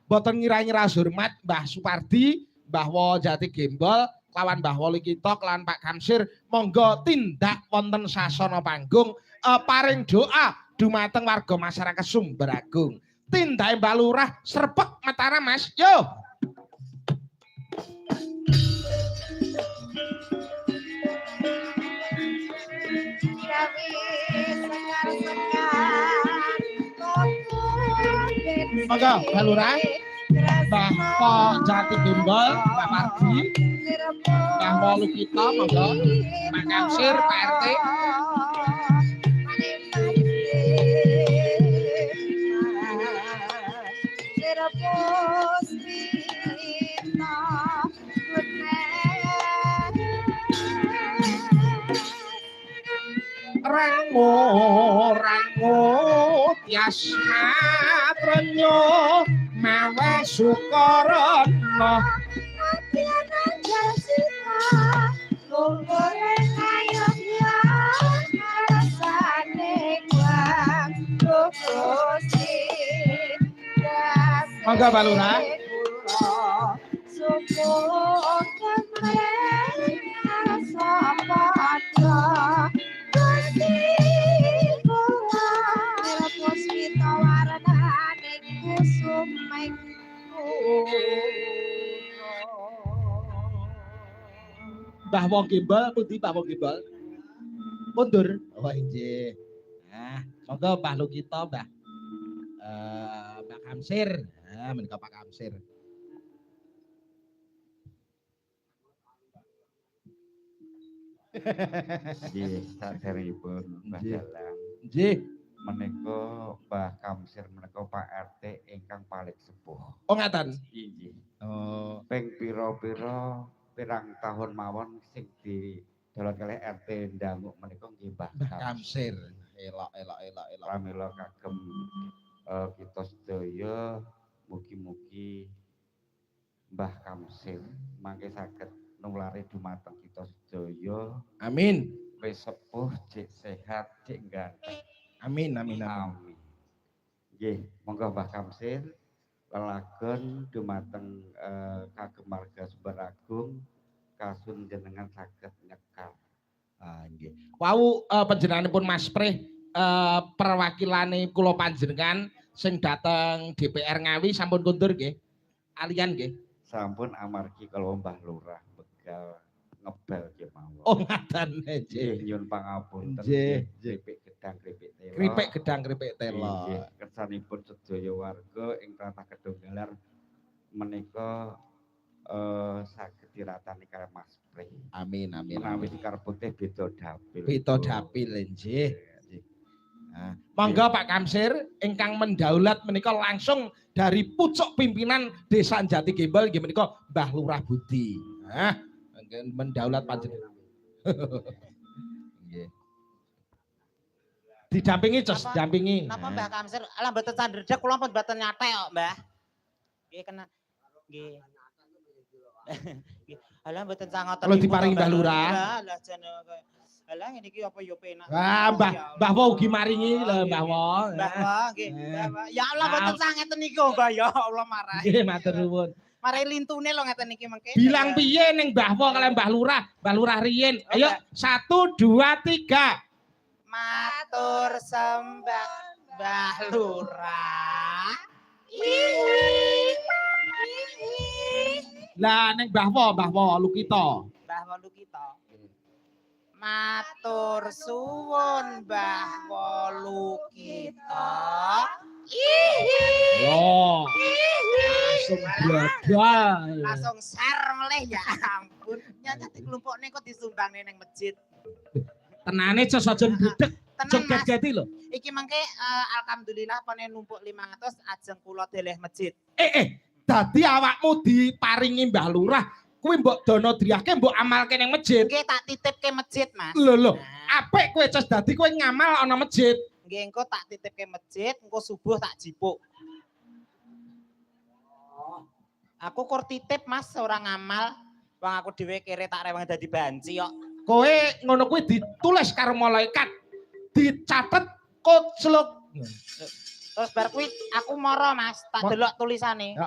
boten ngira-ngira hormat Mbah Supardi, Mbah Wo Jati Gembol, lawan Mbah Woli kita, lawan Pak Kamsir, monggo tindak wonten sasana panggung, paring doa dumateng warga masyarakat Sumber Agung. Tindake Mbah Lurah srepek Mataram Mas, yo. Monggo Mbah Lurah, Mbah Po Jati Gembol, Mbah Pardi, Mbah Wolu kita, monggo Pak Kamsir, Pak RT. Rango tias matrenyo mawe sukarana atianan jasita gogore kayaknya rasane kuang dokosi monggo Mbah Lurah suku kemren sapada Mbah Wong Gembol, pundi Mbah Wong Gembol? Mundur. Oh inggih. Nah, monggo Mbah Lukita, Mbah Mbak Kamsir. Nah, menika Pak Kamsir. Nggih, saderengipun Mbah Dalang. Nggih. Menika Mbah Kamsir menika Pak RT ingkang paling sepuh. Oh ngaten. Inggih. Oh, ping pira-pira pirang tahun mawon sing didolot kalih RT Ndanguk menika nggih Mbah Kamsir. Elok. Pramila kagem kita sedaya mugi-mugi Mbah Kamsir mangke saged nulari dumateng kita sedaya. Amin. Wis sepuh, cek sehat, cek ganteng. Amin. Nggih, monggo Mbah Kamsir lelagon dumateng kagem marga Sumber Agung kasun jenengan saged nyekal. Nggih. Wau panjenenganipun Mas Prih perwakilane kula panjenengan sing dateng DPR Ngawi sampun kundur nggih. Alian nggih. Sampun amargi kalau Mbah Lurah begal ngebel nggih mawon. Oh ngaten nggih. Nyuwun pangapunten. Nggih. Kripik gedang kripik telo. Kripik gedang kripik telo. Nggih, kersanipun sedaya warga ing tlatah Kedunggalar menika saged diratani kalih Mas Prih. Amin. Menawi Sekar Putih beda dapil. Beda dapil nggih. Nah, monggo Pak Kamsir ingkang mendaulat menika langsung dari pucuk pimpinan Desa Jati Gembol nggih menika Mbah Lurah Budi. Nah, mendaulat panjenengan. Nggih. Didampingi Cos, dampingi. Napa Mbah Kamsir ala mboten candredeg kula pun mboten nyatek kok, Mbah. Nggih kena. Nggih. Ala mboten sangoten. Kalau diparingi Mbah Lurah. Lah jane Alah ngene iki apa yo penak. Wah, Mbah Wo ugi maringi lho Mbah Wo. Mbah Wo nggih. Ya Allah mboten sangeten iki Mbah ya Allah marah. Nggih matur nuwun. Mari lintune lho ngeten iki mengke. Bilang piye ning Mbah Wo kalih Mbah Lurah? Mbah Lurah riyin. Ayo 1 2 3. Matur sembah Mbah Lurah. Lah ning Mbah Wo Lukita. Mbah Wo Lukita. Matur suwun Mbah Wolu kita. Yo. Langsung gagal. Langsung share meleh ya ampun. Nyata kelompokne kok disumbangne ning masjid. Tenane Cos aja budek. Joget-geti lho. Iki mangke alhamdulillah pone numpuk 500 ajeng kula deleh masjid. Dadi awakmu diparingi Mbah Lurah kuwi mbok dono driyake mbok amalke ning masjid. Nggih tak titipke masjid, Mas. Lho, apik kowe Cos dadi kowe ngamal ana masjid. Nggih engko tak titipke masjid, engko subuh tak jipuk. Aku kur titip Mas ora ngamal. Wong aku dhewe kere tak rewang dadi banci kok. Kowe ngono kuwi ditulis karo malaikat. Dicatet kocluk. Terus bar kuwi aku mara Mas, tak delok tulisane.